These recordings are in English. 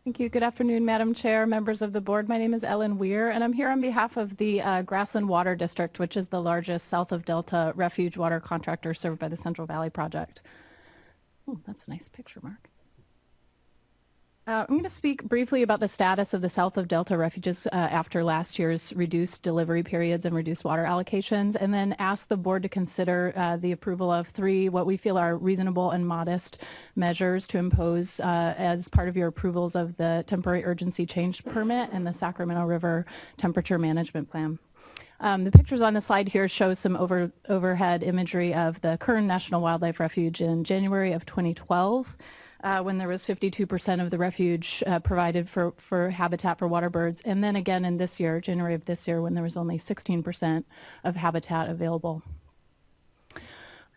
Thank you. Good afternoon, Madam Chair, members of the board. My name is Ellen Weir, and I'm here on behalf of the Grassland Water District, which is the largest south of Delta refuge water contractor served by the Central Valley Project. Oh, that's a nice picture, Mark. I'm going to speak briefly about the status of the south of Delta refuges after last year's reduced delivery periods and reduced water allocations, and then ask the board to consider the approval of 3 what we feel are reasonable and modest measures to impose as part of your approvals of the temporary urgency change permit and the Sacramento River temperature management plan. The pictures on the slide here show some overhead imagery of the Kern National Wildlife Refuge in January of 2012. When there was 52% of the refuge provided for habitat for water birds, and then again in this year, January of this year, when there was only 16% of habitat available.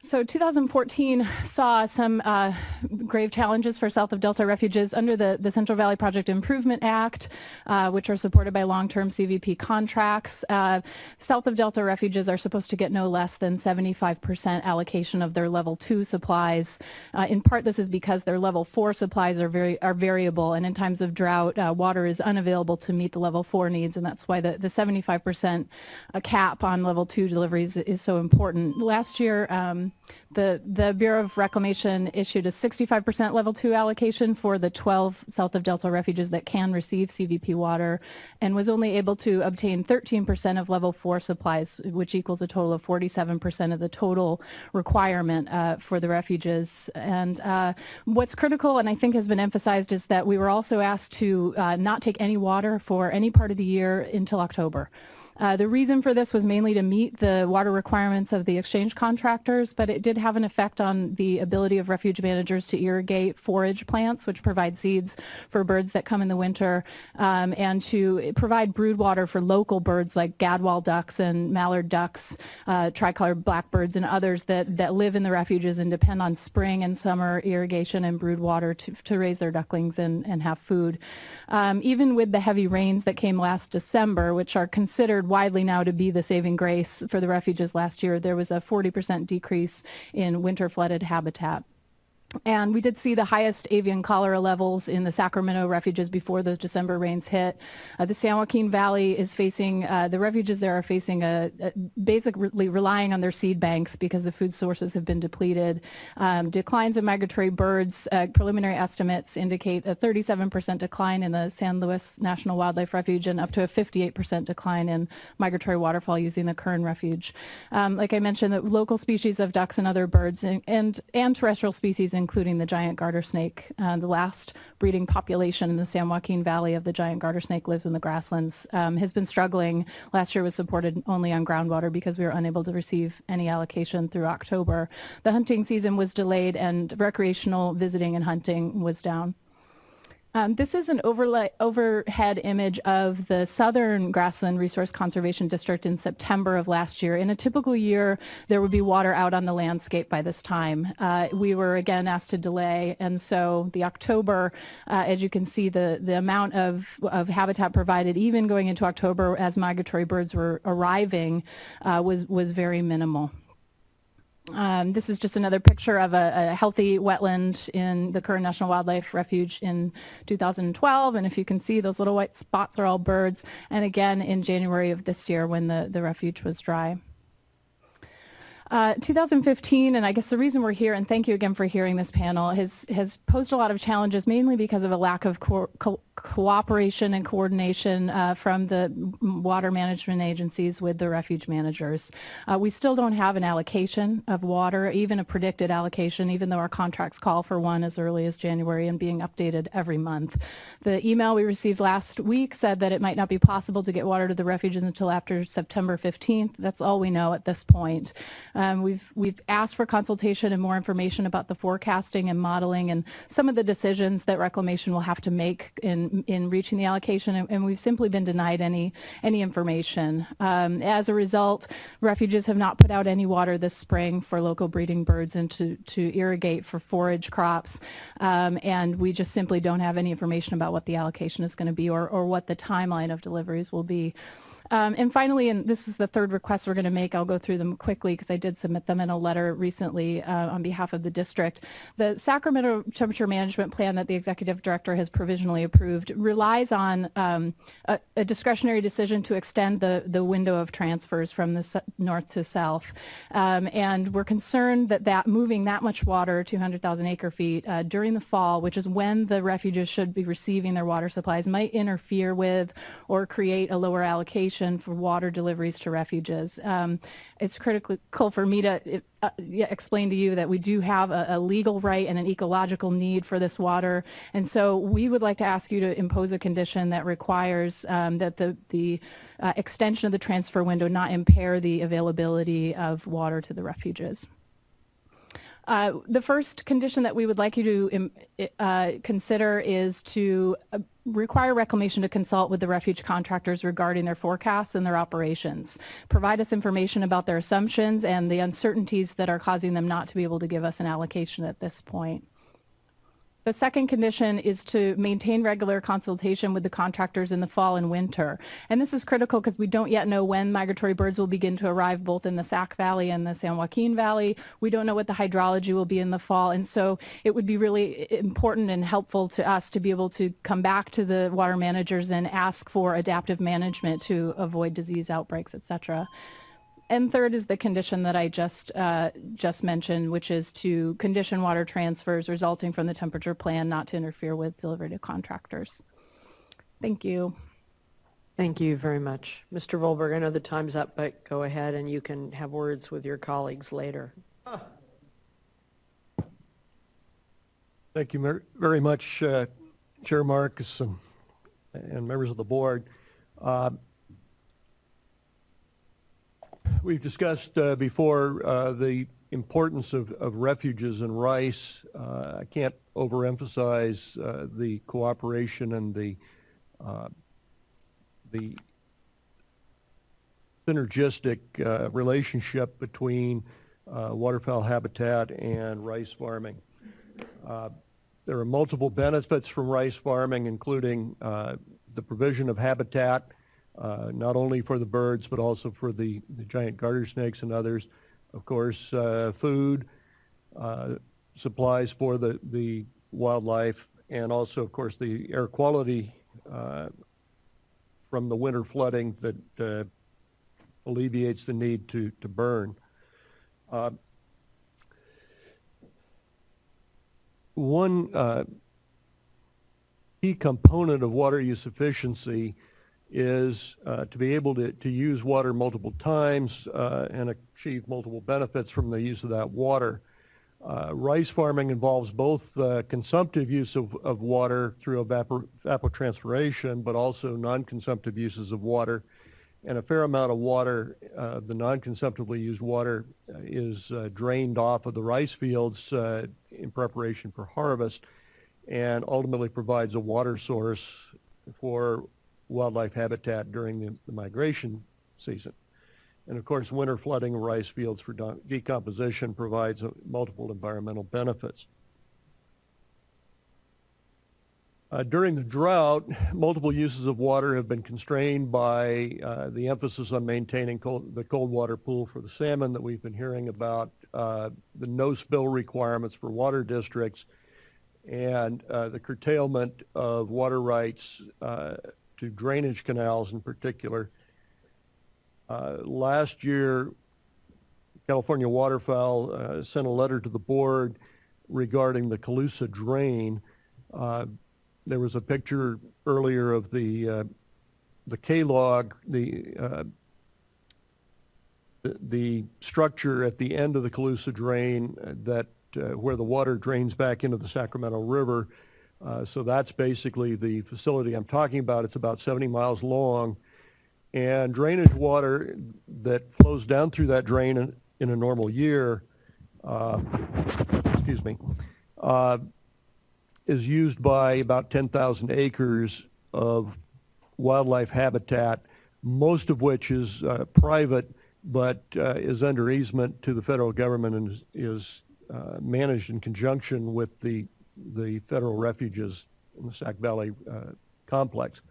So 2014 saw some grave challenges for south of Delta refuges under the Central Valley Project Improvement Act, which are supported by long-term CVP contracts. South of Delta refuges are supposed to get no less than 75% allocation of their level 2 supplies. In part, this is because their level 4 supplies are variable, and in times of drought, water is unavailable to meet the level 4 needs, and that's why the 75% cap on level 2 deliveries is so important. Last year, the Bureau of Reclamation issued a 65% level 2 allocation for the 12 south of Delta refuges that can receive CVP water, and was only able to obtain 13% of level 4 supplies, which equals a total of 47% of the total requirement for the refuges. And what's critical, and I think has been emphasized, is that we were also asked to not take any water for any part of the year until October. The reason for this was mainly to meet the water requirements of the exchange contractors, but it did have an effect on the ability of refuge managers to irrigate forage plants, which provide seeds for birds that come in the winter, and to provide brood water for local birds like gadwall ducks and mallard ducks, tricolored blackbirds, and others that live in the refuges and depend on spring and summer irrigation and brood water to raise their ducklings and have food. Even with the heavy rains that came last December, which are considered widely now to be the saving grace for the refuges last year, there was a 40% decrease in winter flooded habitat. And we did see the highest avian cholera levels in the Sacramento refuges before those December rains hit. The San Joaquin Valley is facing, the refuges there are facing basically relying on their seed banks because the food sources have been depleted. Declines in migratory birds, preliminary estimates indicate a 37% decline in the San Luis National Wildlife Refuge and up to a 58% decline in migratory waterfowl using the Kern Refuge. Like I mentioned, the local species of ducks and other birds and terrestrial species, including the giant garter snake. The last breeding population in the San Joaquin Valley of the giant garter snake lives in the grasslands, has been struggling. Last year was supported only on groundwater because we were unable to receive any allocation through October. The hunting season was delayed and recreational visiting and hunting was down. This is an overhead image of the Southern Grassland Resource Conservation District in September of last year. In a typical year, there would be water out on the landscape by this time. We were again asked to delay, and so the October, as you can see, the amount of habitat provided, even going into October as migratory birds were arriving, was very minimal. This is just another picture of a healthy wetland in the Kern National Wildlife Refuge in 2012, and if you can see, those little white spots are all birds, and again in January of this year when the refuge was dry. 2015, and I guess the reason we're here, and thank you again for hearing this panel, has posed a lot of challenges, mainly because of a lack of cooperation and coordination from the water management agencies with the refuge managers. We still don't have an allocation of water, even a predicted allocation, even though our contracts call for one as early as January and being updated every month. The email we received last week said that it might not be possible to get water to the refuges until after September 15th. That's all we know at this point. We've asked for consultation and more information about the forecasting and modeling and some of the decisions that Reclamation will have to make in reaching the allocation, and we've simply been denied any information. As a result, refuges have not put out any water this spring for local breeding birds and to irrigate for forage crops, and we just simply don't have any information about what the allocation is going to be or what the timeline of deliveries will be. And finally, and this is the third request we're going to make, I'll go through them quickly because I did submit them in a letter recently on behalf of the district. The Sacramento Temperature Management Plan that the Executive Director has provisionally approved relies on a discretionary decision to extend the window of transfers from the north to south. And we're concerned that moving that much water, 200,000 acre feet, during the fall, which is when the refuges should be receiving their water supplies, might interfere with or create a lower allocation for water deliveries to refuges. It's critical for me to explain to you that we do have a legal right and an ecological need for this water, and so we would like to ask you to impose a condition that requires that the extension of the transfer window not impair the availability of water to the refuges. The first condition that we would like you to consider is to require Reclamation to consult with the refuge contractors regarding their forecasts and their operations. Provide us information about their assumptions and the uncertainties that are causing them not to be able to give us an allocation at this point. The second condition is to maintain regular consultation with the contractors in the fall and winter. And this is critical because we don't yet know when migratory birds will begin to arrive both in the Sac Valley and the San Joaquin Valley. We don't know what the hydrology will be in the fall. And so it would be really important and helpful to us to be able to come back to the water managers and ask for adaptive management to avoid disease outbreaks, et cetera. And third is the condition that I just mentioned, which is to condition water transfers resulting from the temperature plan not to interfere with delivery to contractors. Thank you. Thank you very much. Mr. Volberg, I know the time's up, but go ahead and you can have words with your colleagues later. Thank you very much, Chair Marcus and members of the board. We've discussed before the importance of refuges and rice. I can't overemphasize the cooperation and the synergistic relationship between waterfowl habitat and rice farming. There are multiple benefits from rice farming, including the provision of habitat, not only for the birds, but also for the giant garter snakes and others. Of course, food, supplies for the wildlife, and also, of course, the air quality from the winter flooding that alleviates the need to burn. One key component of water use efficiency is to be able to use water multiple times and achieve multiple benefits from the use of that water. Rice farming involves both consumptive use of water through evapotranspiration, but also non-consumptive uses of water. And a fair amount of water, the non-consumptively used water, is drained off of the rice fields in preparation for harvest, and ultimately provides a water source for wildlife habitat during the migration season. And of course, winter flooding of rice fields for decomposition provides multiple environmental benefits. During the drought, multiple uses of water have been constrained by the emphasis on maintaining the cold water pool for the salmon that we've been hearing about, the no-spill requirements for water districts, and the curtailment of water rights to drainage canals in particular. Last year, California Waterfowl sent a letter to the board regarding the Calusa Drain. There was a picture earlier of the K-log, the structure at the end of the Calusa Drain that where the water drains back into the Sacramento River. So that's basically the facility I'm talking about. It's about 70 miles long, and drainage water that flows down through that drain in a normal year, is used by about 10,000 acres of wildlife habitat, most of which is private, but is under easement to the federal government and is managed in conjunction with the federal refuges in the Sac Valley complex.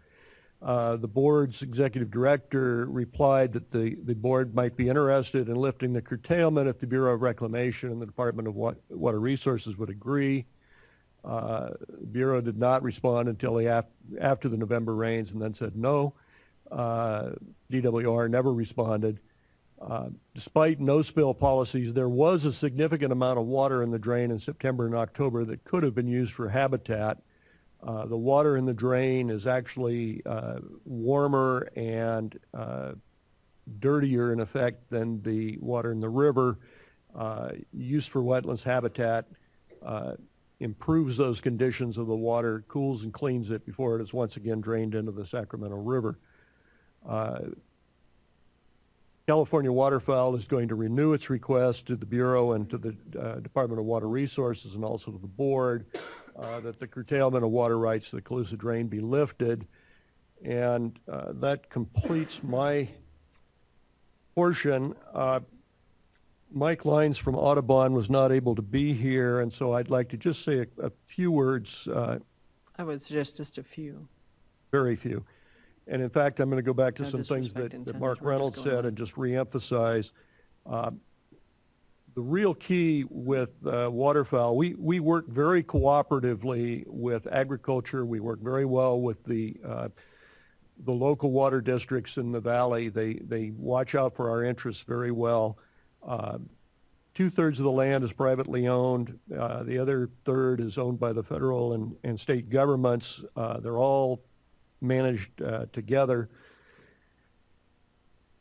The board's executive director replied that the board might be interested in lifting the curtailment if the Bureau of Reclamation and the Department of Water Resources would agree. The Bureau did not respond until after the November rains and then said no. DWR never responded. Despite no-spill policies, there was a significant amount of water in the drain in September and October that could have been used for habitat. The water in the drain is actually warmer and dirtier in effect than the water in the river. Use for wetlands habitat improves those conditions of the water, cools and cleans it before it is once again drained into the Sacramento River. California Waterfowl is going to renew its request to the Bureau and to the Department of Water Resources and also to the board that the curtailment of water rights to the Calusa Drain be lifted. And that completes my portion. Mike Lines from Audubon was not able to be here, and so I'd like to just say a few words. I would suggest just a few. Very few. And in fact, I'm going to go back to No some things disrespect that intended. Mark We're just Reynolds going said on. and just reemphasize. The real key with waterfowl, we work very cooperatively with agriculture. We work very well with the local water districts in the valley. They watch out for our interests very well. 2/3 of the land is privately owned. The other third is owned by the federal and state governments. They're all managed together.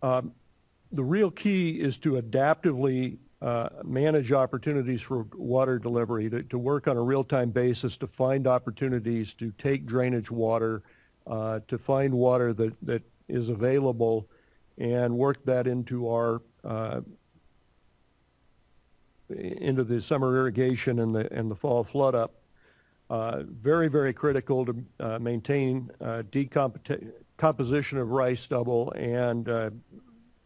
The real key is to adaptively manage opportunities for water delivery, to work on a real-time basis, to find opportunities to take drainage water, to find water that is available, and work that into our into the summer irrigation and the fall flood up. Very, very critical to maintain decomposition of rice stubble and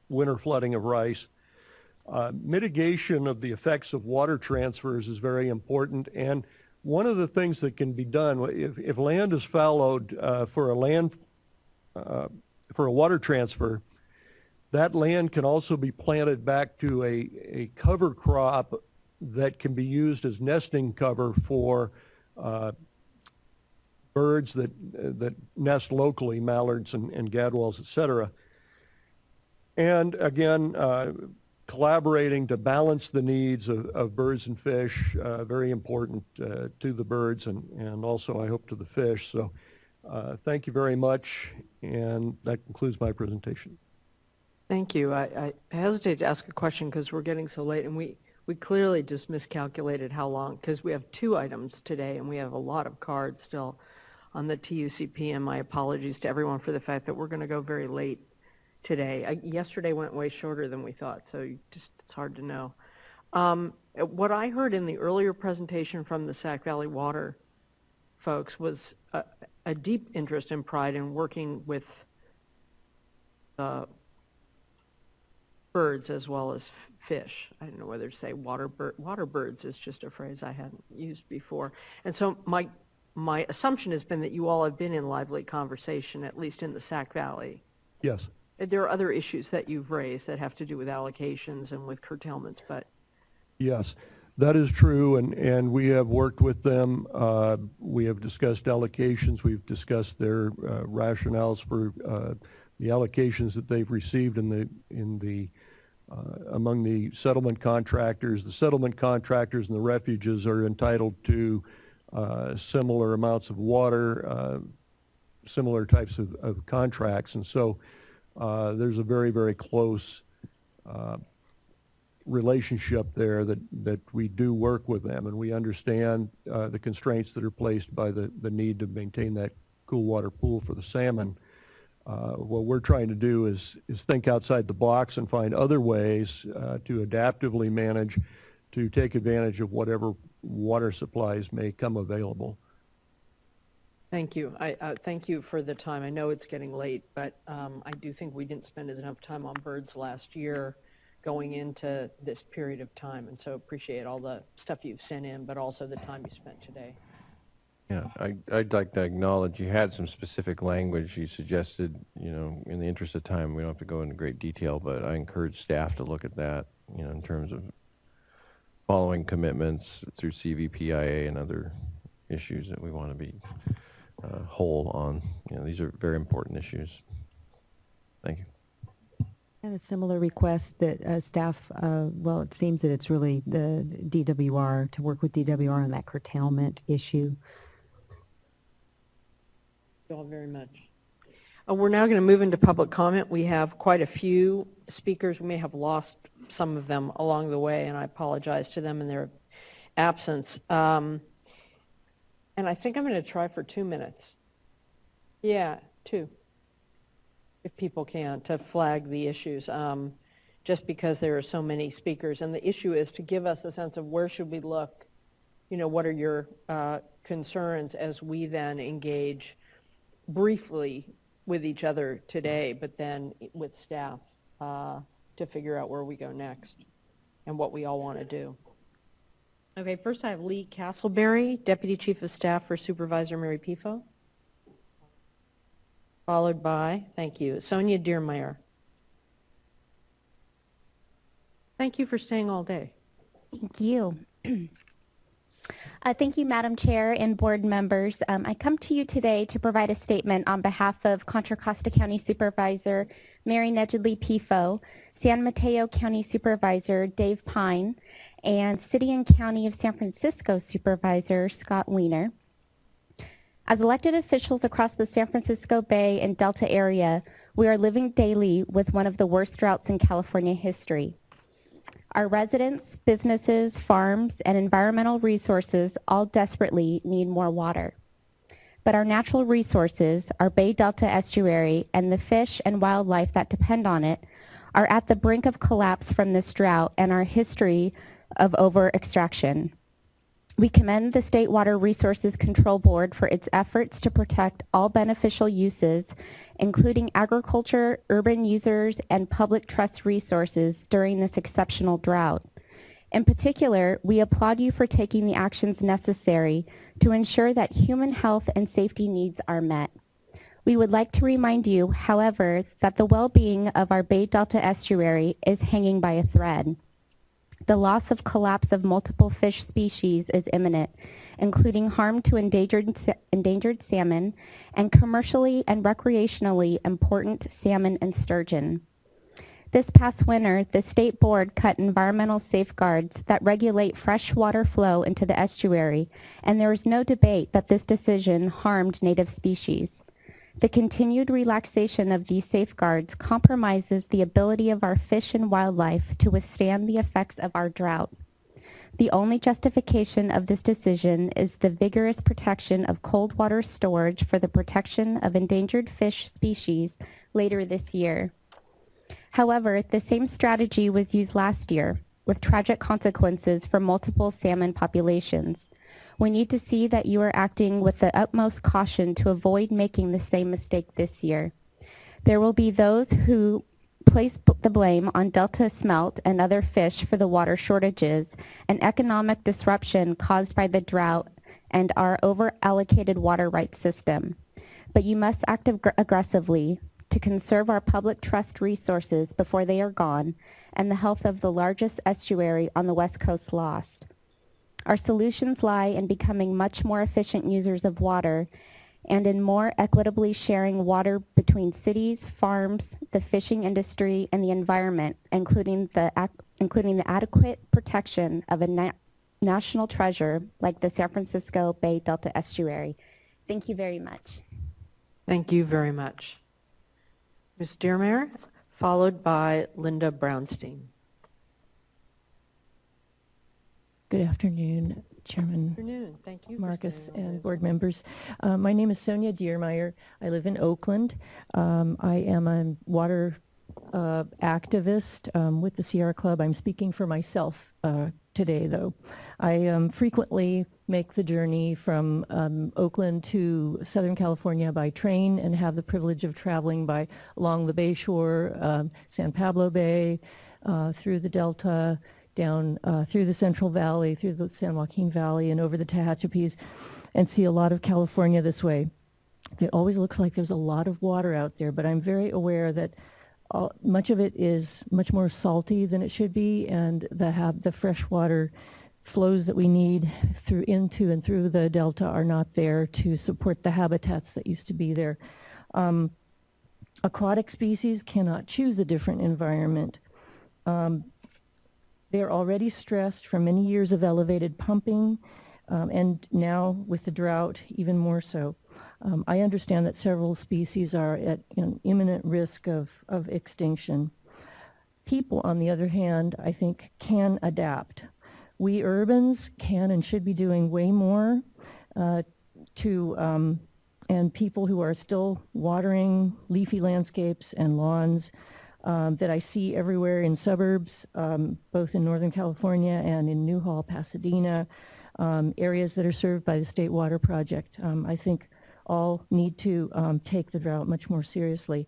winter flooding of rice. Mitigation of the effects of water transfers is very important, and one of the things that can be done, if land is fallowed for a water transfer, that land can also be planted back to a cover crop that can be used as nesting cover for birds that nest locally, mallards and gadwalls, et cetera. And again, collaborating to balance the needs of birds and fish, very important to the birds and also, I hope, to the fish. So thank you very much, and that concludes my presentation. Thank you. I hesitate to ask a question because we're getting so late, and we clearly just miscalculated how long, because we have 2 items today, and we have a lot of cards still on the TUCP, and my apologies to everyone for the fact that we're going to go very late today. Yesterday went way shorter than we thought, so it's hard to know. What I heard in the earlier presentation from the Sac Valley Water folks was a deep interest and pride in working with birds as well as fish. I don't know whether to say water birds is just a phrase I hadn't used before. And so my assumption has been that you all have been in lively conversation, at least in the Sac Valley. Yes. There are other issues that you've raised that have to do with allocations and with curtailments, but... Yes, that is true, and we have worked with them. We have discussed allocations. We've discussed their rationales for the allocations that they've received among the settlement contractors. The settlement contractors and the refuges are entitled to similar amounts of water, similar types of contracts, and so there's a very, very close relationship there that we do work with them, and we understand the constraints that are placed by the need to maintain that cool water pool for the salmon. What we're trying to do is think outside the box and find other ways to adaptively manage to take advantage of whatever water supplies may come available. Thank you. I thank you for the time. I know it's getting late, but I do think we didn't spend enough time on birds last year going into this period of time, and so appreciate all the stuff you've sent in, but also the time you spent today. Yeah, I'd like to acknowledge you had some specific language you suggested, in the interest of time, we don't have to go into great detail, but I encourage staff to look at that, in terms of following commitments through CVPIA and other issues that we want to be whole on. These are very important issues. Thank you. I have a similar request that staff, well, it seems that it's really the DWR, to work with DWR on that curtailment issue. Thank you all very much. We're now going to move into public comment. We have quite a few speakers. We may have lost some of them along the way, and I apologize to them in their absence. And I think I'm going to try for 2 minutes. Yeah, 2, if people can, to flag the issues, just because there are so many speakers. And the issue is to give us a sense of where should we look, what are your concerns as we then engage briefly with each other today, but then with staff to figure out where we go next and what we all want to do. Okay, first I have Lee Castleberry, Deputy Chief of Staff for Supervisor Mary Pifo. Followed by, thank you, Sonja Diermeyer. Thank you for staying all day. Thank you. Thank you, Madam Chair and board members. I come to you today to provide a statement on behalf of Contra Costa County Supervisor Mary Nedgley Pifo, San Mateo County Supervisor Dave Pine, and City and County of San Francisco Supervisor Scott Weiner. As elected officials across the San Francisco Bay and Delta area, we are living daily with one of the worst droughts in California history. Our residents, businesses, farms, and environmental resources all desperately need more water. But our natural resources, our Bay Delta estuary, and the fish and wildlife that depend on it are at the brink of collapse from this drought and our history of over-extraction. We commend the State Water Resources Control Board for its efforts to protect all beneficial uses, including agriculture, urban users, and public trust resources during this exceptional drought. In particular, we applaud you for taking the actions necessary to ensure that human health and safety needs are met. We would like to remind you, however, that the well-being of our Bay Delta estuary is hanging by a thread. The loss of collapse of multiple fish species is imminent, including harm to endangered salmon and commercially and recreationally important salmon and sturgeon. This past winter, the state board cut environmental safeguards that regulate freshwater flow into the estuary, and there is no debate that this decision harmed native species. The continued relaxation of these safeguards compromises the ability of our fish and wildlife to withstand the effects of our drought. The only justification of this decision is the vigorous protection of cold water storage for the protection of endangered fish species later this year. However, the same strategy was used last year, with tragic consequences for multiple salmon populations. We need to see that you are acting with the utmost caution to avoid making the same mistake this year. There will be those who place the blame on Delta smelt and other fish for the water shortages and economic disruption caused by the drought and our over-allocated water rights system. But you must act aggressively to conserve our public trust resources before they are gone and the health of the largest estuary on the West Coast lost. Our solutions lie in becoming much more efficient users of water and in more equitably sharing water between cities, farms, the fishing industry, and the environment, including the adequate protection of a national treasure like the San Francisco Bay Delta estuary. Thank you very much. Thank you very much. Ms. Diermeyer, followed by Lina Bronstein. Good afternoon, Chairman Good afternoon. Thank you. Marcus and board members. My name is Sonja Diermeyer. I live in Oakland. I am a water activist with the Sierra Club. I'm speaking for myself today, though. I frequently make the journey from Oakland to Southern California by train and have the privilege of traveling along the Bay Shore, San Pablo Bay, through the Delta, down through the Central Valley, through the San Joaquin Valley, and over the Tehachapis, and see a lot of California this way. It always looks like there's a lot of water out there, but I'm very aware that much of it is much more salty than it should be, and the freshwater flows that we need into and through the delta are not there to support the habitats that used to be there. Aquatic species cannot choose a different environment. They're already stressed from many years of elevated pumping, and now with the drought, even more so. I understand that several species are at imminent risk of extinction. People, on the other hand, I think can adapt. We urbans can and should be doing way more and people who are still watering leafy landscapes and lawns that I see everywhere in suburbs, both in Northern California and in Newhall, Pasadena, areas that are served by the State Water Project. I think all need to take the drought much more seriously.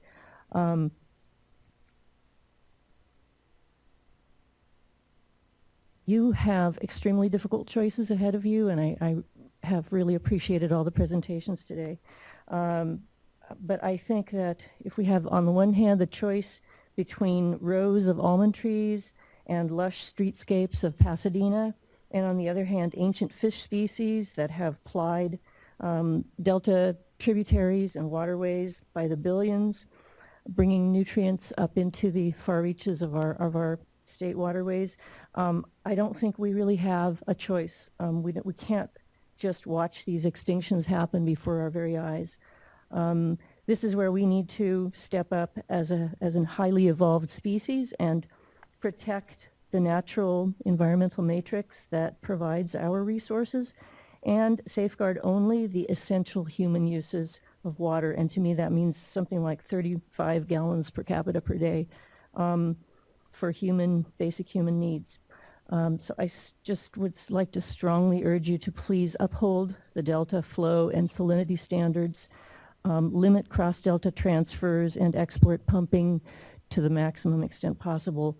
You have extremely difficult choices ahead of you, and I have really appreciated all the presentations today. But I think that if we have, on the one hand, the choice between rows of almond trees and lush streetscapes of Pasadena, and on the other hand, ancient fish species that have plied delta tributaries and waterways by the billions, bringing nutrients up into the far reaches of our state waterways, I don't think we really have a choice. We can't just watch these extinctions happen before our very eyes. This is where we need to step up as a highly evolved species and protect the natural environmental matrix that provides our resources and safeguard only the essential human uses of water. And to me, that means something like 35 gallons per capita per day for basic human needs. So I just would like to strongly urge you to please uphold the delta flow and salinity standards, limit cross-delta transfers and export pumping to the maximum extent possible,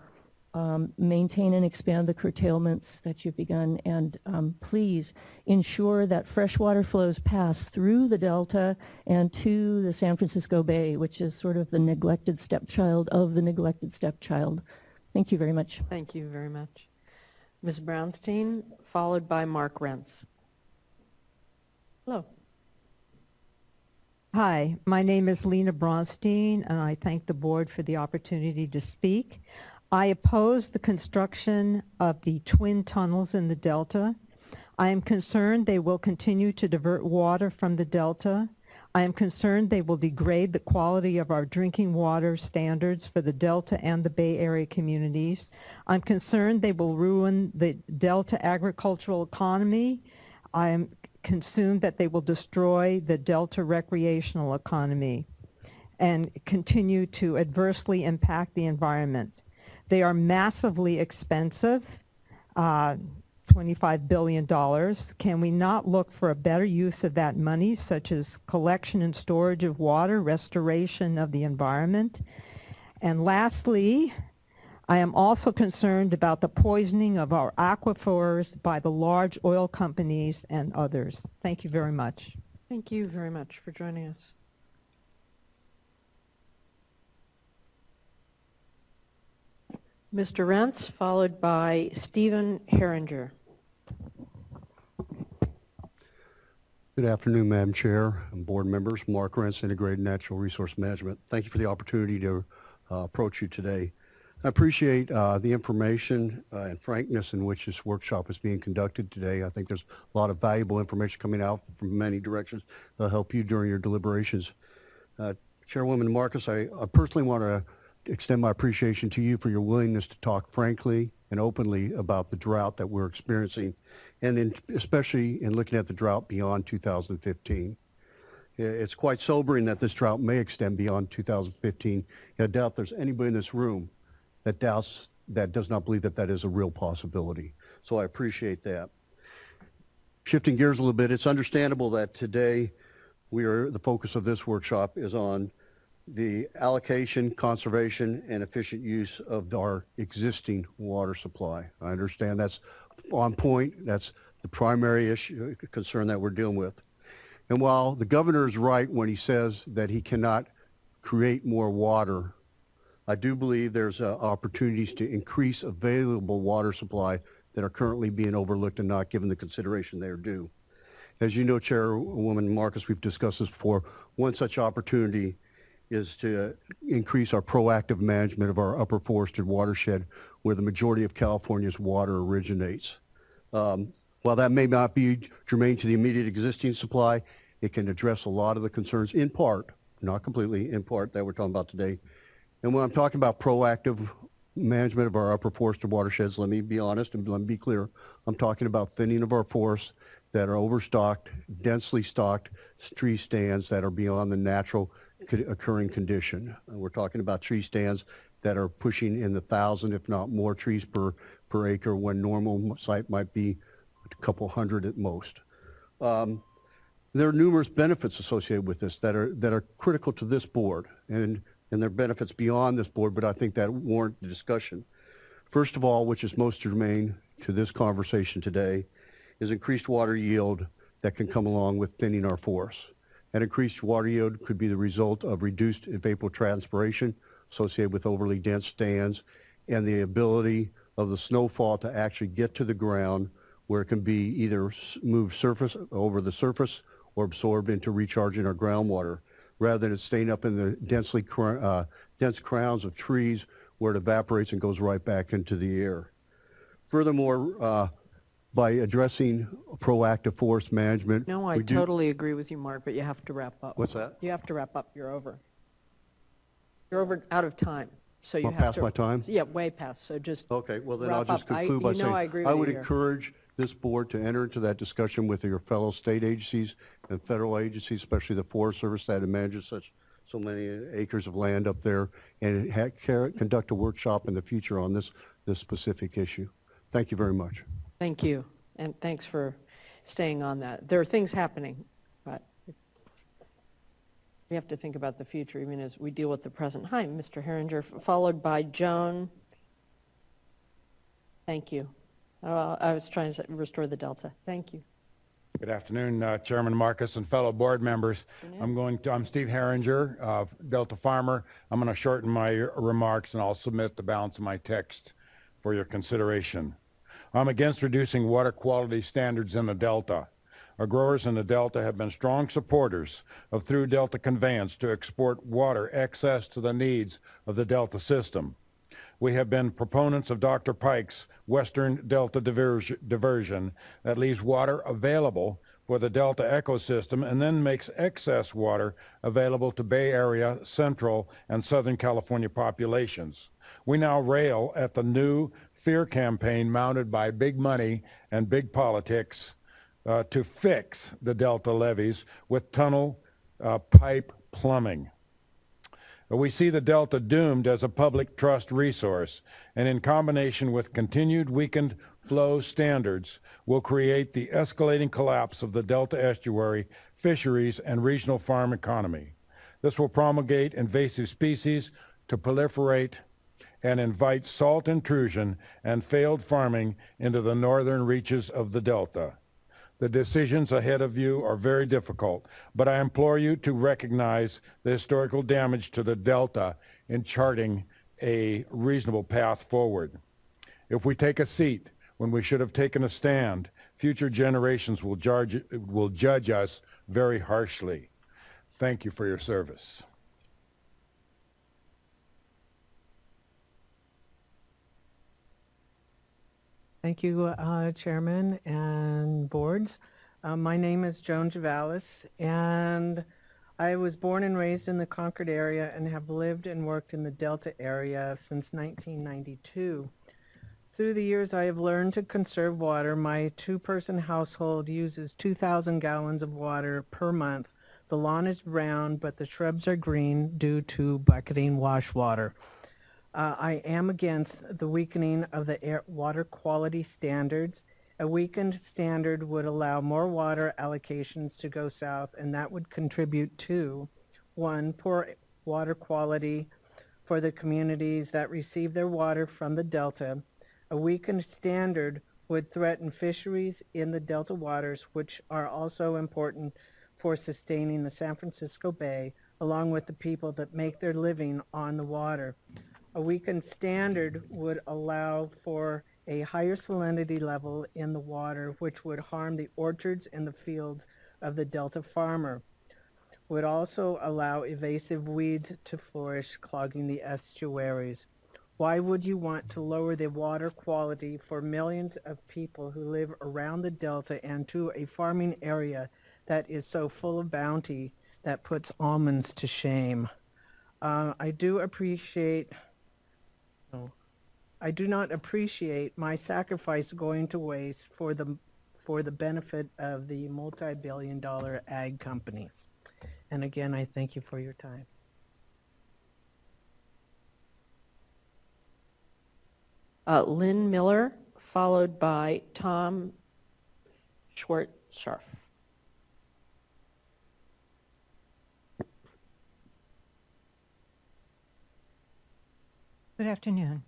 maintain and expand the curtailments that you've begun, and please ensure that freshwater flows pass through the delta and to the San Francisco Bay, which is sort of the neglected stepchild of the neglected stepchild. Thank you very much. Thank you very much. Ms. Bronstein, followed by Mark Rentz. Hello. Hi, my name is Lina Bronstein, and I thank the board for the opportunity to speak. I oppose the construction of the twin tunnels in the Delta. I am concerned they will continue to divert water from the Delta. I am concerned they will degrade the quality of our drinking water standards for the Delta and the Bay Area communities. I'm concerned they will ruin the Delta agricultural economy. I am concerned that they will destroy the Delta recreational economy and continue to adversely impact the environment. They are massively expensive, $25 billion. Can we not look for a better use of that money, such as collection and storage of water, restoration of the environment? And lastly, I am also concerned about the poisoning of our aquifers by the large oil companies and others. Thank you very much. Thank you very much for joining us. Mr. Rentz, followed by Stephen Herringer. Good afternoon, Madam Chair and board members. Mark Rentz, Integrated Natural Resource Management. Thank you for the opportunity to approach you today. I appreciate the information and frankness in which this workshop is being conducted today. I think there's a lot of valuable information coming out from many directions that'll help you during your deliberations. Chairwoman Marcus, I personally want to extend my appreciation to you for your willingness to talk frankly and openly about the drought that we're experiencing, and especially in looking at the drought beyond 2015. It's quite sobering that this drought may extend beyond 2015. I doubt there's anybody in this room that does not believe that that is a real possibility. So I appreciate that. Shifting gears a little bit, it's understandable that today the focus of this workshop is on the allocation, conservation, and efficient use of our existing water supply. I understand that's on point. That's the primary issue, concern that we're dealing with. And while the governor is right when he says that he cannot create more water, I do believe there's opportunities to increase available water supply that are currently being overlooked and not given the consideration they are due. As you know, Chairwoman Marcus, we've discussed this before. One such opportunity is to increase our proactive management of our upper forested watershed where the majority of California's water originates. While that may not be germane to the immediate existing supply, it can address a lot of the concerns in part, not completely, in part that we're talking about today. And when I'm talking about proactive management of our upper forested watersheds, let me be honest and let me be clear. I'm talking about thinning of our forests that are overstocked, densely stocked tree stands that are beyond the natural occurring condition. We're talking about tree stands that are pushing in the 1,000, if not more trees per acre when normal site might be a couple hundred at most. There are numerous benefits associated with this that are critical to this board, and there are benefits beyond this board, but I think that warrant the discussion. First of all, which is most germane to this conversation today, is increased water yield that can come along with thinning our forests. That increased water yield could be the result of reduced evapotranspiration associated with overly dense stands and the ability of the snowfall to actually get to the ground where it can be either moved over the surface or absorbed into recharging our groundwater, rather than it staying up in the dense crowns of trees where it evaporates and goes right back into the air. Furthermore, by addressing proactive forest management. No, I totally agree with you, Mark, but you have to wrap up. What's that? You have to wrap up. You're over. You're over out of time. So you I'm have past to. my time? Yeah, way past. So just Okay, well then wrap I'll just up. conclude by saying I agree with I would you here. encourage this board to enter into that discussion with your fellow state agencies and federal agencies, especially the Forest Service that manages so many acres of land up there, and conduct a workshop in the future on this specific issue. Thank you very much. Thank you, and thanks for staying on that. There are things happening, but we have to think about the future even as we deal with the present. Hi, Mr. Herringer, followed by Joan. Thank you. I was trying to restore the delta. Thank you. Good afternoon, Chairman Marcus and fellow board members. I'm Steve Herringer, Delta Farmer. I'm going to shorten my remarks and I'll submit the balance of my text for your consideration. I'm against reducing water quality standards in the Delta. Our growers in the Delta have been strong supporters of through Delta conveyance to export water excess to the needs of the Delta system. We have been proponents of Dr. Pike's Western Delta diversion that leaves water available for the Delta ecosystem and then makes excess water available to Bay Area, Central, and Southern California populations. We now rail at the new fear campaign mounted by big money and big politics to fix the Delta levees with tunnel pipe plumbing. We see the Delta doomed as a public trust resource, and in combination with continued weakened flow standards will create the escalating collapse of the Delta estuary, fisheries, and regional farm economy. This will promulgate invasive species to proliferate and invite salt intrusion and failed farming into the northern reaches of the Delta. The decisions ahead of you are very difficult, but I implore you to recognize the historical damage to the Delta in charting a reasonable path forward. If we take a seat when we should have taken a stand, future generations will judge us very harshly. Thank you for your service. Thank you, Chairman and boards. My name is Joan Javalis, and I was born and raised in the Concord area and have lived and worked in the Delta area since 1992. Through the years, I have learned to conserve water. My two-person household uses 2,000 gallons of water per month. The lawn is brown, but the shrubs are green due to bucketing wash water. I am against the weakening of the water quality standards. A weakened standard would allow more water allocations to go south, and that would contribute to, one, poor water quality for the communities that receive their water from the Delta. A weakened standard would threaten fisheries in the Delta waters, which are also important for sustaining the San Francisco Bay, along with the people that make their living on the water. A weakened standard would allow for a higher salinity level in the water, which would harm the orchards and the fields of the Delta farmer. Would also allow invasive weeds to flourish, clogging the estuaries. Why would you want to lower the water quality for millions of people who live around the Delta and to a farming area that is so full of bounty that puts almonds to shame? I do not appreciate my sacrifice going to waste for the benefit of the multi-billion-dollar ag companies. And again, I thank you for your time. Lynn Miller, followed by Tom Schwartz-Scharf. Good afternoon.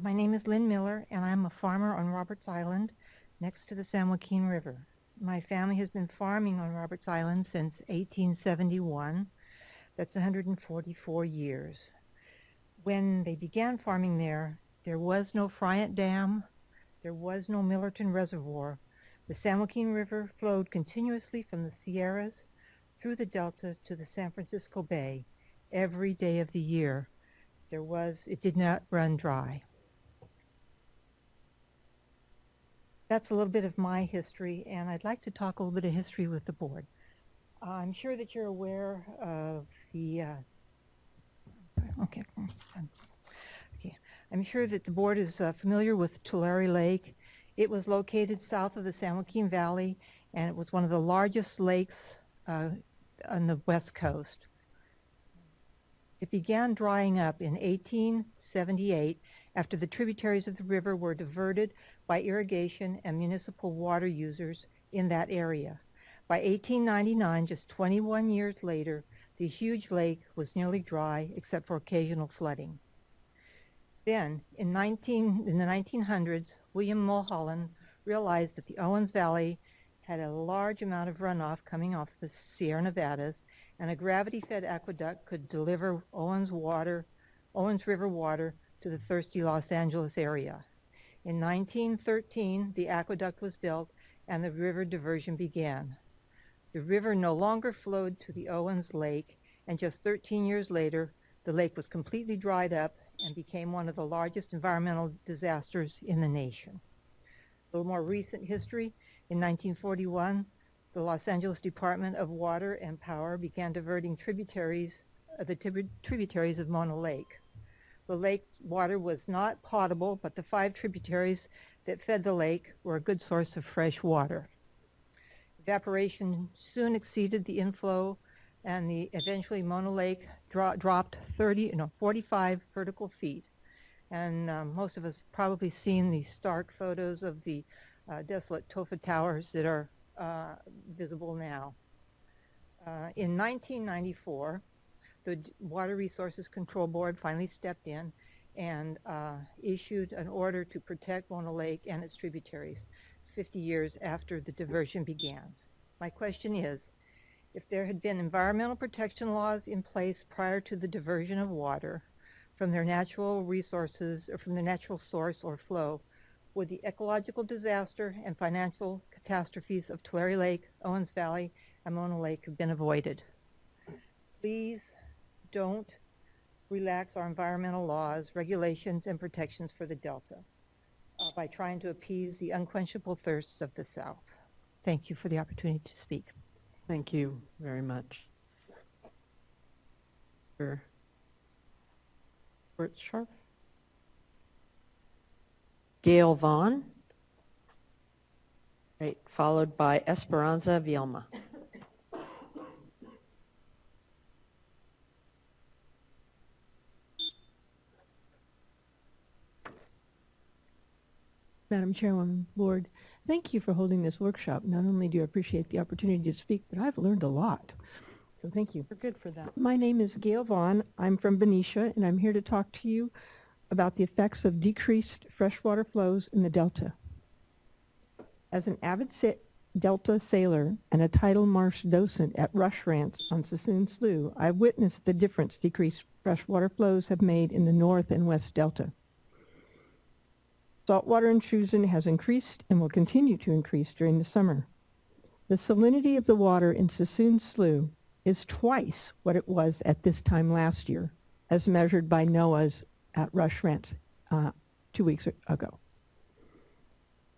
My name is Lynn Miller, and I'm a farmer on Roberts Island next to the San Joaquin River. My family has been farming on Roberts Island since 1871. That's 144 years. When they began farming there was no Friant Dam, there was no Millerton Reservoir. The San Joaquin River flowed continuously from the Sierras through the Delta to the San Francisco Bay every day of the year. It did not run dry. That's a little bit of my history, and I'd like to talk a little bit of history with the board. I'm sure that you're aware of the, I'm sure that the board is familiar with Tulare Lake. It was located south of the San Joaquin Valley, and it was one of the largest lakes on the west coast. It began drying up in 1878 after the tributaries of the river were diverted by irrigation and municipal water users in that area. By 1899, just 21 years later, the huge lake was nearly dry except for occasional flooding. Then, in the 1900s, William Mulholland realized that the Owens Valley had a large amount of runoff coming off the Sierra Nevadas, and a gravity-fed aqueduct could deliver Owens River water to the thirsty Los Angeles area. In 1913, the aqueduct was built and the river diversion began. The river no longer flowed to the Owens Lake, and just 13 years later, the lake was completely dried up and became one of the largest environmental disasters in the nation. A little more recent history, in 1941, the Los Angeles Department of Water and Power began diverting tributaries of Mono Lake. The lake water was not potable, but the 5 tributaries that fed the lake were a good source of fresh water. Evaporation soon exceeded the inflow, and eventually Mono Lake dropped 45 vertical feet. And most of us probably seen these stark photos of the desolate Tofa Towers that are visible now. In 1994, the Water Resources Control Board finally stepped in and issued an order to protect Mono Lake and its tributaries 50 years after the diversion began. My question is, if there had been environmental protection laws in place prior to the diversion of water from their natural resources or from the natural source or flow, would the ecological disaster and financial catastrophes of Tulare Lake, Owens Valley, and Mono Lake have been avoided? Please don't relax our environmental laws, regulations, and protections for the Delta by trying to appease the unquenchable thirsts of the South. Thank you for the opportunity to speak. Thank you very much. Sure. Sharp. Gail Vaughn, right, followed by Esperanza Velma. Madam Chairwoman, Board, thank you for holding this workshop. Not only do I appreciate the opportunity to speak, but I've learned a lot. So thank you. We're good for that. My name is Gail Vaughn. I'm from Benicia, and I'm here to talk to you about the effects of decreased freshwater flows in the Delta. As an avid Delta sailor and a tidal marsh docent at Rush Ranch on Sassoon Slough, I've witnessed the difference decreased freshwater flows have made in the North and West Delta. Saltwater intrusion has increased and will continue to increase during the summer. The salinity of the water in Sassoon Slough is twice what it was at this time last year, as measured by NOAA's at Rush Ranch 2 weeks ago.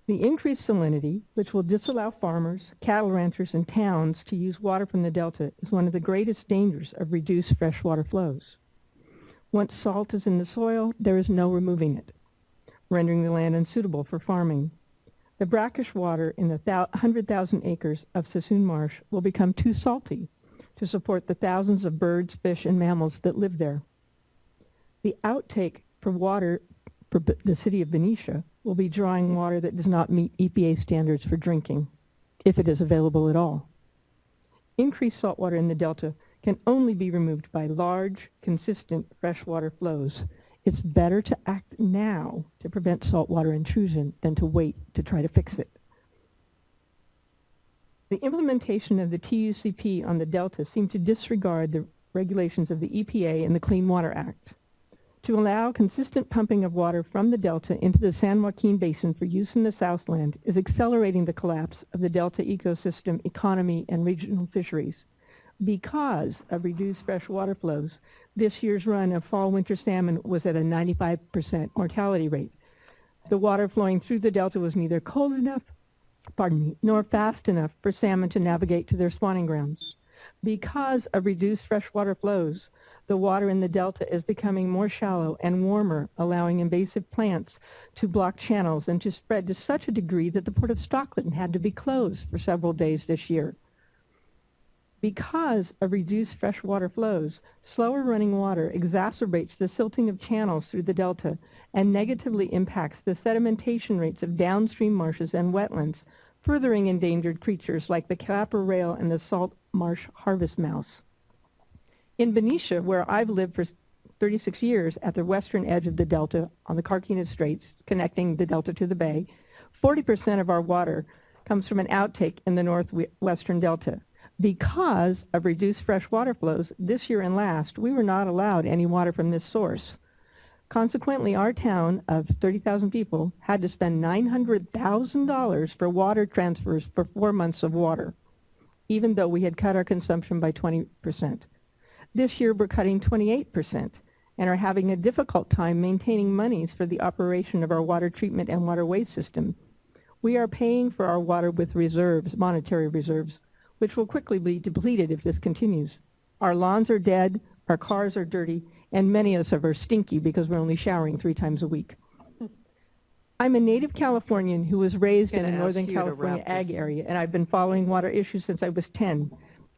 The increased salinity, which will disallow farmers, cattle ranchers, and towns to use water from the Delta, is one of the greatest dangers of reduced freshwater flows. Once salt is in the soil, there is no removing it, rendering the land unsuitable for farming. The brackish water in the 100,000 acres of Sassoon Marsh will become too salty to support the thousands of birds, fish, and mammals that live there. The outtake for water for the city of Benicia will be drawing water that does not meet EPA standards for drinking, if it is available at all. Increased saltwater in the Delta can only be removed by large, consistent freshwater flows. It's better to act now to prevent saltwater intrusion than to wait to try to fix it. The implementation of the TUCP on the Delta seemed to disregard the regulations of the EPA and the Clean Water Act. To allow consistent pumping of water from the Delta into the San Joaquin Basin for use in the Southland is accelerating the collapse of the Delta ecosystem, economy, and regional fisheries. Because of reduced freshwater flows, this year's run of fall-winter salmon was at a 95% mortality rate. The water flowing through the Delta was neither cold enough, nor fast enough for salmon to navigate to their spawning grounds. Because of reduced freshwater flows, the water in the Delta is becoming more shallow and warmer, allowing invasive plants to block channels and to spread to such a degree that the Port of Stockton had to be closed for several days this year. Because of reduced freshwater flows, slower running water exacerbates the silting of channels through the Delta and negatively impacts the sedimentation rates of downstream marshes and wetlands, furthering endangered creatures like the clapper rail and the salt marsh harvest mouse. In Benicia, where I've lived for 36 years at the western edge of the Delta on the Carquinez Straits, connecting the Delta to the bay, 40% of our water comes from an outtake in the northwestern Delta. Because of reduced freshwater flows, this year and last, we were not allowed any water from this source. Consequently, our town of 30,000 people had to spend $900,000 for water transfers for 4 months of water, even though we had cut our consumption by 20%. This year, we're cutting 28% and are having a difficult time maintaining monies for the operation of our water treatment and water waste system. We are paying for our water with reserves, monetary reserves, which will quickly be depleted if this continues. Our lawns are dead, our cars are dirty, and many of us are stinky because we're only showering 3 times a week. I'm a native Californian who was raised in a Northern California ag area, and I've been following water issues since I was 10.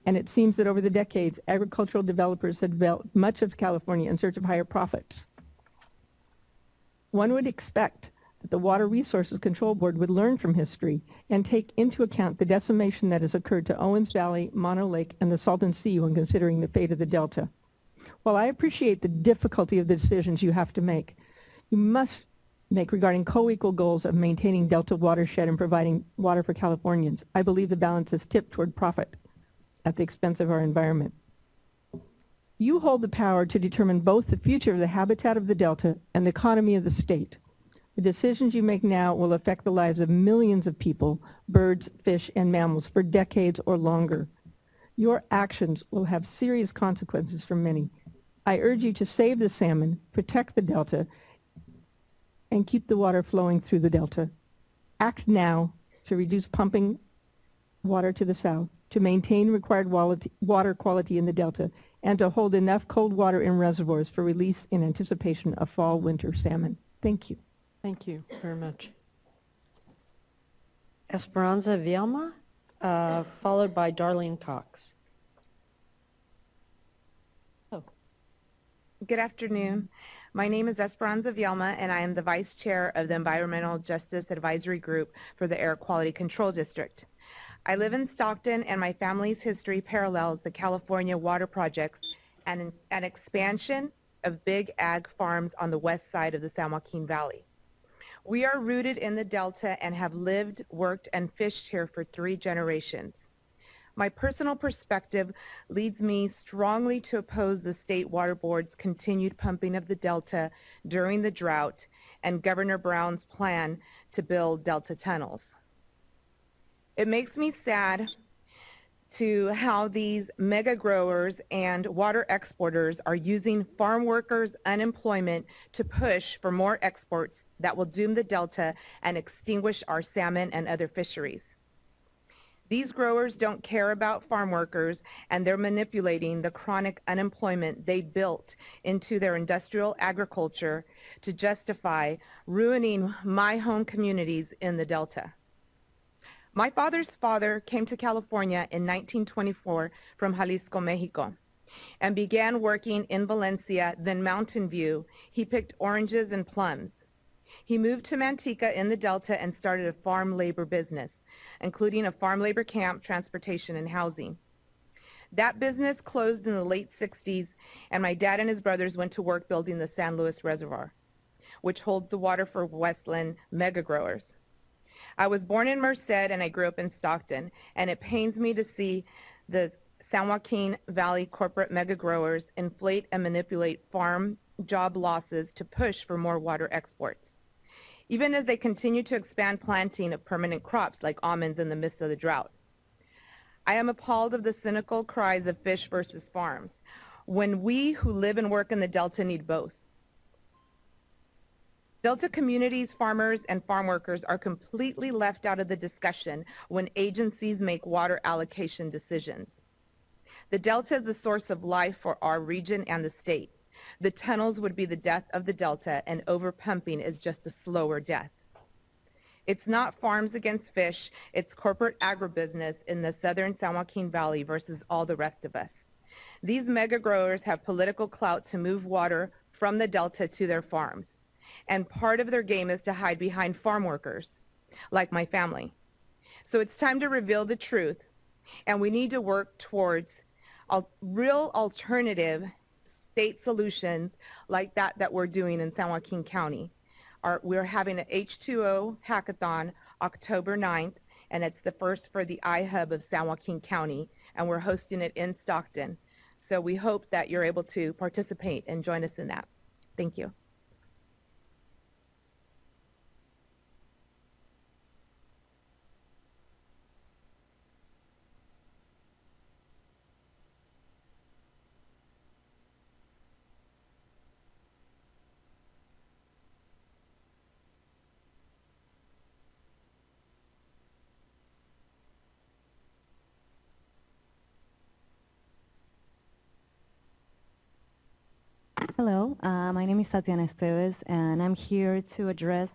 And it seems that over the decades, agricultural developers have developed much of California in search of higher profits. One would expect that the Water Resources Control Board would learn from history and take into account the decimation that has occurred to Owens Valley, Mono Lake, and the Salton Sea when considering the fate of the Delta. While I appreciate the difficulty of the decisions you have to make, you must make regarding co-equal goals of maintaining Delta watershed and providing water for Californians. I believe the balance is tipped toward profit at the expense of our environment. You hold the power to determine both the future of the habitat of the Delta and the economy of the state. The decisions you make now will affect the lives of millions of people, birds, fish, and mammals for decades or longer. Your actions will have serious consequences for many. I urge you to save the salmon, protect the Delta, and keep the water flowing through the Delta. Act now to reduce pumping water to the south, to maintain required water quality in the Delta, and to hold enough cold water in reservoirs for release in anticipation of fall-winter salmon. Thank you. Thank you very much. Esperanza Velma, followed by Darlene Cox. Good afternoon. My name is Esperanza Velma, and I am the Vice Chair of the Environmental Justice Advisory Group for the Air Quality Control District. I live in Stockton, and my family's history parallels the California water projects and an expansion of big ag farms on the west side of the San Joaquin Valley. We are rooted in the Delta and have lived, worked, and fished here for 3 generations. My personal perspective leads me strongly to oppose the State Water Board's continued pumping of the Delta during the drought and Governor Brown's plan to build Delta tunnels. It makes me sad to how these mega growers and water exporters are using farm workers' unemployment to push for more exports that will doom the Delta and extinguish our salmon and other fisheries. These growers don't care about farm workers, and they're manipulating the chronic unemployment they built into their industrial agriculture to justify ruining my home communities in the Delta. My father's father came to California in 1924 from Jalisco, Mexico, and began working in Valencia, then Mountain View. He picked oranges and plums. He moved to Manteca in the Delta and started a farm labor business, including a farm labor camp, transportation, and housing. That business closed in the late 60s, and my dad and his brothers went to work building the San Luis Reservoir, which holds the water for Westland mega growers. I was born in Merced, and I grew up in Stockton, and it pains me to see the San Joaquin Valley corporate mega growers inflate and manipulate farm job losses to push for more water exports, even as they continue to expand planting of permanent crops like almonds in the midst of the drought. I am appalled of the cynical cries of fish versus farms, when we who live and work in the Delta need both. Delta communities, farmers, and farm workers are completely left out of the discussion when agencies make water allocation decisions. The Delta is the source of life for our region and the state. The tunnels would be the death of the Delta, and overpumping is just a slower death. It's not farms against fish, it's corporate agribusiness in the southern San Joaquin Valley versus all the rest of us. These mega growers have political clout to move water from the Delta to their farms, and part of their game is to hide behind farm workers, like my family. So it's time to reveal the truth, and we need to work towards real alternative state solutions like that we're doing in San Joaquin County. We're having an H2O hackathon October 9th, and it's the first for the iHub of San Joaquin County, and we're hosting it in Stockton. So we hope that you're able to participate and join us in that. Thank you. Hello, my name is Tatiana Suez, and I'm here to address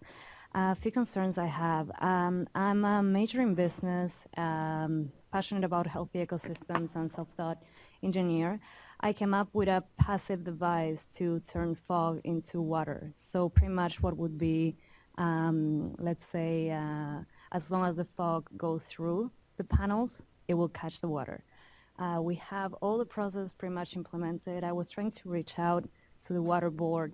a few concerns I have. I'm a major in business, passionate about healthy ecosystems and self-taught engineer. I came up with a passive device to turn fog into water. So pretty much what would be, let's say, as long as the fog goes through the panels, it will catch the water. We have all the process pretty much implemented. I was trying to reach out to the water board,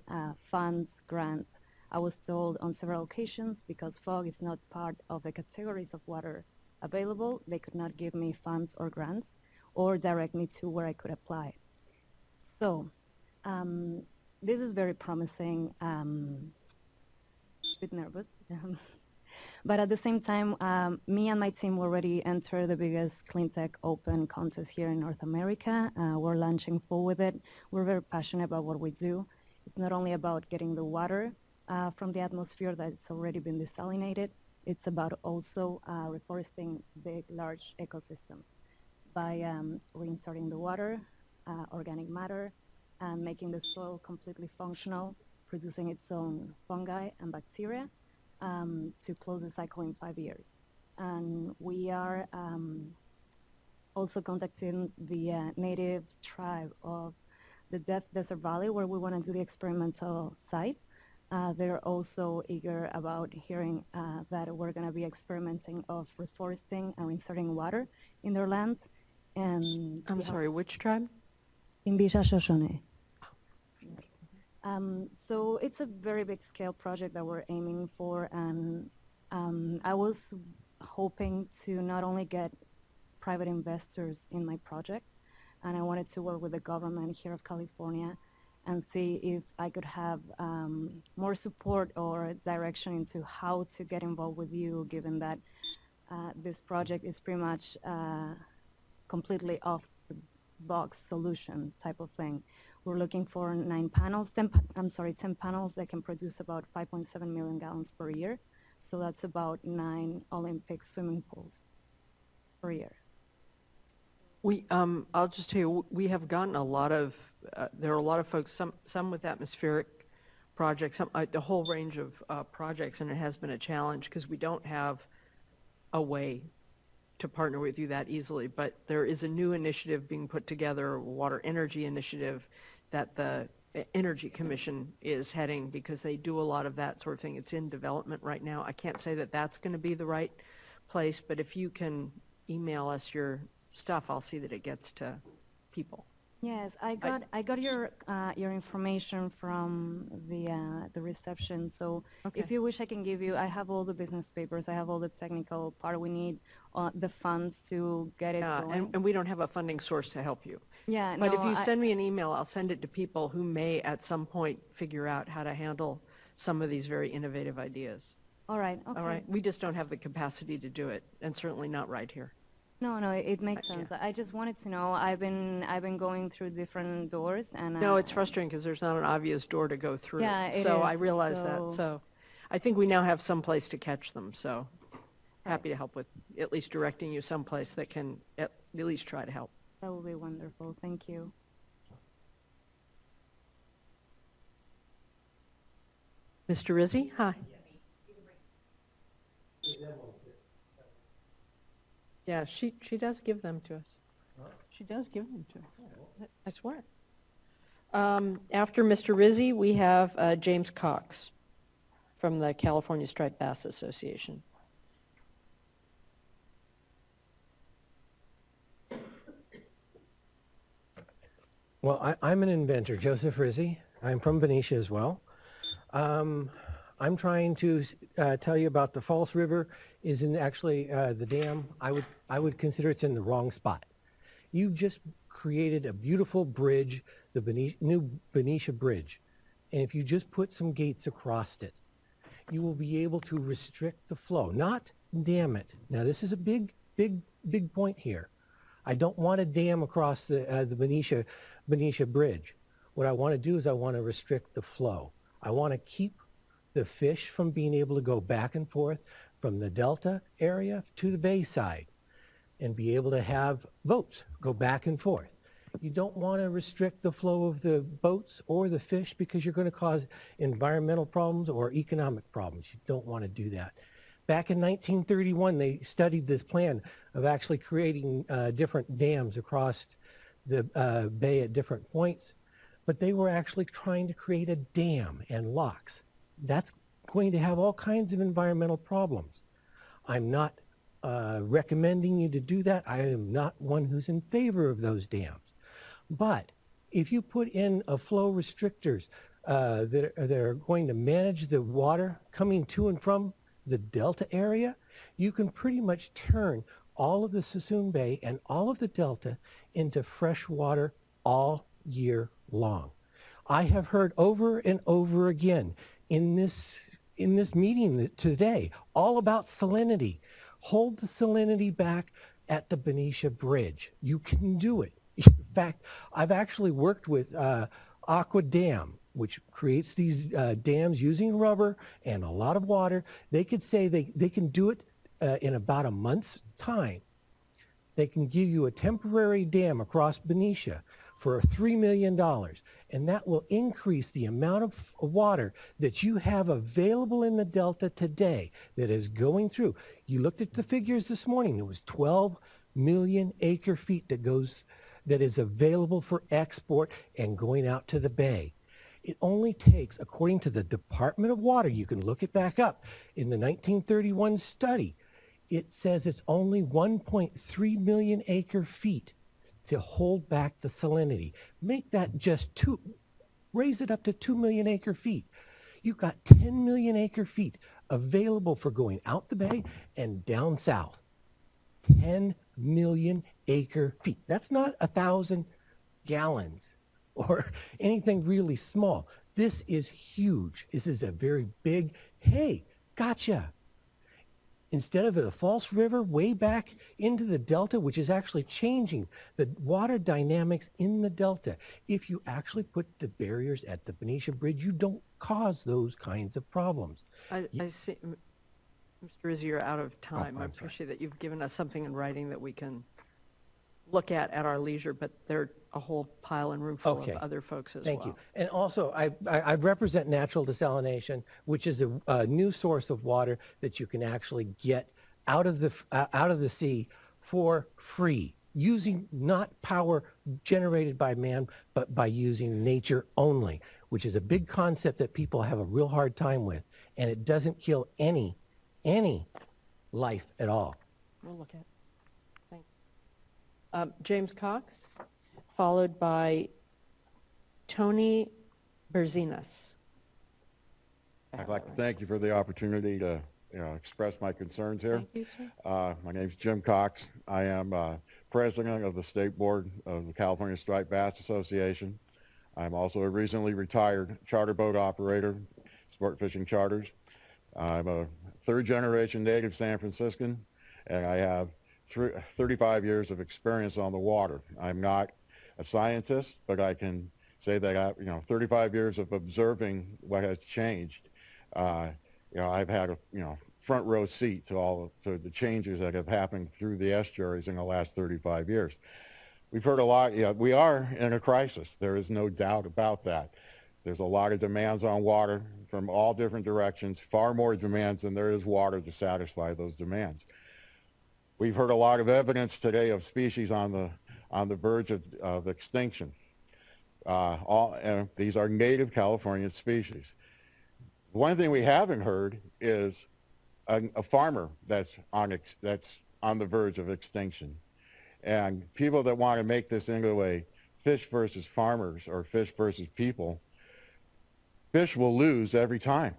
funds, grants. I was told on several occasions, because fog is not part of the categories of water available, they could not give me funds or grants or direct me to where I could apply. So this is very promising. A bit nervous. But at the same time, me and my team already entered the biggest clean tech open contest here in North America. We're launching full with it. We're very passionate about what we do. It's not only about getting the water from the atmosphere that's already been desalinated, it's about also reforesting big, large ecosystems by reinserting the water, organic matter, and making the soil completely functional, producing its own fungi and bacteria, to close the cycle in 5 years. And we are also contacting the native tribe of the Desert Valley, where we want to do the experimental site. They're also eager about hearing that we're going to be experimenting of reforesting and inserting water in their lands. And I'm sorry, which tribe? Imbisha Shoshone. Yes. So it's a very big scale project that we're aiming for, and I was hoping to not only get private investors in my project, and I wanted to work with the government here of California and see if I could have more support or direction into how to get involved with you, given that this project is pretty much completely off the box solution type of thing. We're looking for 10 panels that can produce about 5.7 million gallons per year. So that's about 9 Olympic swimming pools per year. I'll just tell you, we have gotten a lot of, there are a lot of folks, some with atmospheric projects, the whole range of projects, and it has been a challenge because we don't have a way to partner with you that easily. But there is a new initiative being put together, a water energy initiative, that the Energy Commission is heading because they do a lot of that sort of thing. It's in development right now. I can't say that that's going to be the right place, but if you can email us your stuff, I'll see that it gets to people. Yes, I got your information from the reception. So Okay. if you wish, I can give you. I have all the business papers. I have all the technical part. We need the funds to get it going. And we don't have a funding source to help you. Yeah, But no, if you send me an email, I'll send it to people who may at some point figure out how to handle some of these very innovative ideas. All right. Okay. All right? We just don't have the capacity to do it, and certainly not right here. No, it makes sense. I just wanted to know. I've been going through different doors, and No, it's frustrating because there's not an obvious door to go through. Yeah, it so is. I realize that. So I think we now have some place to catch them. So happy to help with at least directing you someplace that can at least try to help. That would be wonderful. Thank you. Mr. Izzy, hi. Yeah, she does give them to us. She does give them to us. I swear. After Mr. Rizzi, we have James Cox from the California Striped Bass Association. Well, I'm an inventor, Joseph Rizzi. I'm from Benicia as well. I'm trying to tell you about the False River is in actually the dam. I would consider it's in the wrong spot. You just created a beautiful bridge, the new Benicia Bridge. And if you just put some gates across it, you will be able to restrict the flow, not dam it. Now this is a big point here. I don't want to dam across the Benicia Bridge. What I want to do is I want to restrict the flow. I want to keep the fish from being able to go back and forth from the delta area to the bay side and be able to have boats go back and forth. You don't want to restrict the flow of the boats or the fish because you're going to cause environmental problems or economic problems. You don't want to do that. Back in 1931, they studied this plan of actually creating different dams across the bay at different points, but they were actually trying to create a dam and locks. That's going to have all kinds of environmental problems. I'm not recommending you to do that. I am not one who's in favor of those dams. But if you put in a flow restrictors that are going to manage the water coming to and from the delta area, you can pretty much turn all of the Suisun Bay and all of the delta into fresh water all year long. I have heard over and over again in this meeting today all about salinity. Hold the salinity back at the Benicia Bridge. You can do it. In fact, I've actually worked with Aqua Dam, which creates these dams using rubber and a lot of water. They could say they can do it in about a month's time. They can give you a temporary dam across Benicia for $3 million, and that will increase the amount of water that you have available in the delta today that is going through. You looked at the figures this morning. There was 12 million acre feet that is available for export and going out to the bay. It only takes, according to the Department of Water, you can look it back up, in the 1931 study, it says it's only 1.3 million acre feet to hold back the salinity. Make that just raise it up to 2 million acre feet. You've got 10 million acre feet available for going out the bay and down south. 10 million acre feet. That's not 1,000 gallons or anything really small. This is huge. This is a very big, hey, gotcha. Instead of the False River way back into the Delta, which is actually changing the water dynamics in the Delta, if you actually put the barriers at the Benicia Bridge, you don't cause those kinds of problems. I see, Mr. Izzy, you're out of time. I appreciate that you've given us something in writing that we can look at our leisure, but there are a whole pile and room full of other folks as well. Thank you. And also, I represent natural desalination, which is a new source of water that you can actually get out of the sea for free, using not power generated by man, but by using nature only, which is a big concept that people have a real hard time with, and it doesn't kill any life at all. We'll look at it. Thanks. James Cox, followed by Tony Berzinas. I'd like to thank you for the opportunity to express my concerns here. Thank you, sir. My name is Jim Cox. I am president of the State Board of the California Striped Bass Association. I'm also a recently retired charter boat operator, sport fishing charters. I'm a third-generation native San Franciscan, and I have 35 years of experience on the water. I'm not a scientist, but I can say that I, 35 years of observing what has changed. I've had a front row seat to the changes that have happened through the estuaries in the last 35 years. We've heard a lot. We are in a crisis. There is no doubt about that. There's a lot of demands on water from all different directions, far more demands than there is water to satisfy those demands. We've heard a lot of evidence today of species on the verge of extinction. These are native Californian species. One thing we haven't heard is a farmer that's on the verge of extinction. And people that want to make this into a fish versus farmers or fish versus people, fish will lose every time.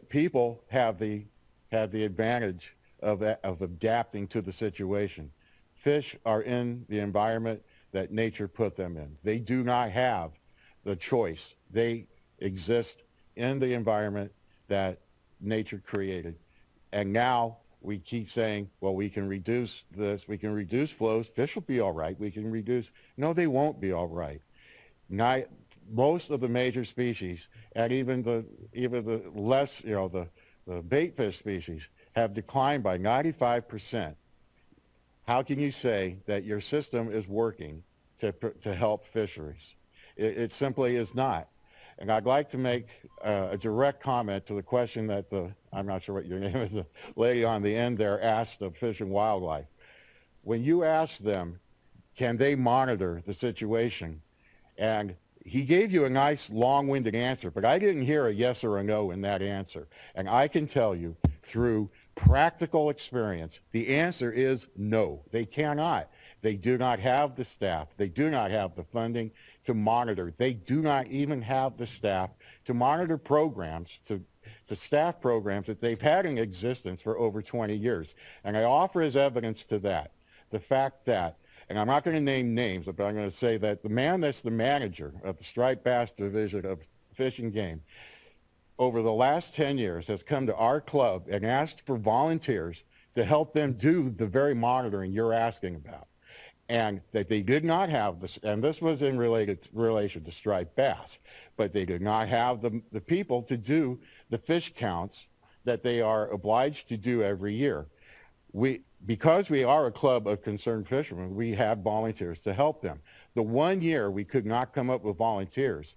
People have the advantage of adapting to the situation. Fish are in the environment that nature put them in. They do not have the choice. They exist in the environment that nature created. And now we keep saying, well, we can reduce this, we can reduce flows, fish will be all right, we can reduce. No, they won't be all right. Most of the major species, and even the less, the bait fish species, have declined by 95%. How can you say that your system is working to help fisheries? It simply is not. And I'd like to make a direct comment to the question that I'm not sure what your name is, the lady on the end there asked of Fish and Wildlife. When you ask them, can they monitor the situation? And he gave you a nice long-winded answer, but I didn't hear a yes or a no in that answer. And I can tell you through practical experience, the answer is no. They cannot. They do not have the staff. They do not have the funding to monitor. They do not even have the staff to monitor programs, to staff programs that they've had in existence for over 20 years. And I offer as evidence to that the fact that, and I'm not going to name names, but I'm going to say that the man that's the manager of the Striped Bass Division of Fish and Game over the last 10 years has come to our club and asked for volunteers to help them do the very monitoring you're asking about. And that they did not have this, and this was in relation to striped bass, but they did not have the people to do the fish counts that they are obliged to do every year. Because we are a club of concerned fishermen, we have volunteers to help them. The 1 year we could not come up with volunteers,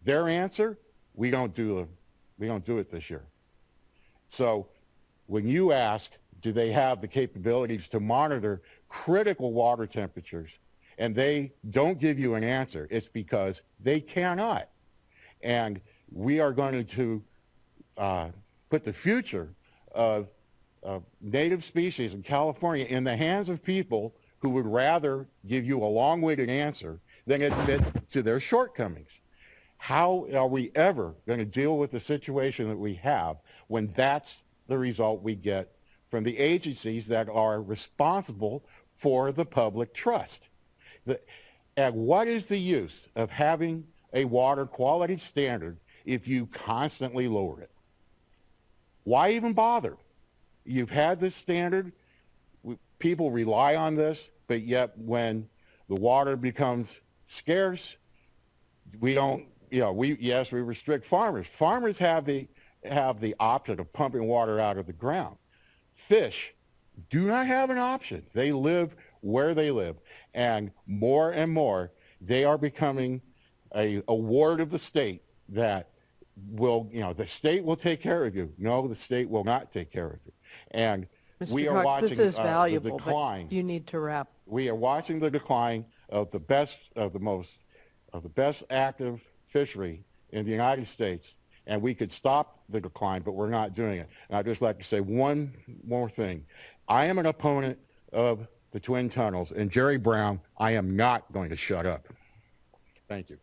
their answer, we don't do it this year. So when you ask, do they have the capabilities to monitor critical water temperatures, and they don't give you an answer, it's because they cannot. And we are going to put the future of native species in California in the hands of people who would rather give you a long-winded answer than admit to their shortcomings. How are we ever going to deal with the situation that we have when that's the result we get from the agencies that are responsible for the public trust? And what is the use of having a water quality standard if you constantly lower it? Why even bother? You've had this standard, people rely on this, but yet when the water becomes scarce, we don't, yes, we restrict farmers. Farmers have the option of pumping water out of the ground. Fish do not have an option. They live where they live. And more, they are becoming a ward of the state that will, the state will take care of you. No, the state will not take care of you. And Mr. we are Cox, watching this is valuable, the decline. but you need to wrap. We are watching the decline of the best active fishery in the United States, and we could stop the decline, but we're not doing it. And I'd just like to say one more thing. I am an opponent of the twin tunnels, and Jerry Brown, I am not going to shut up. Thank you.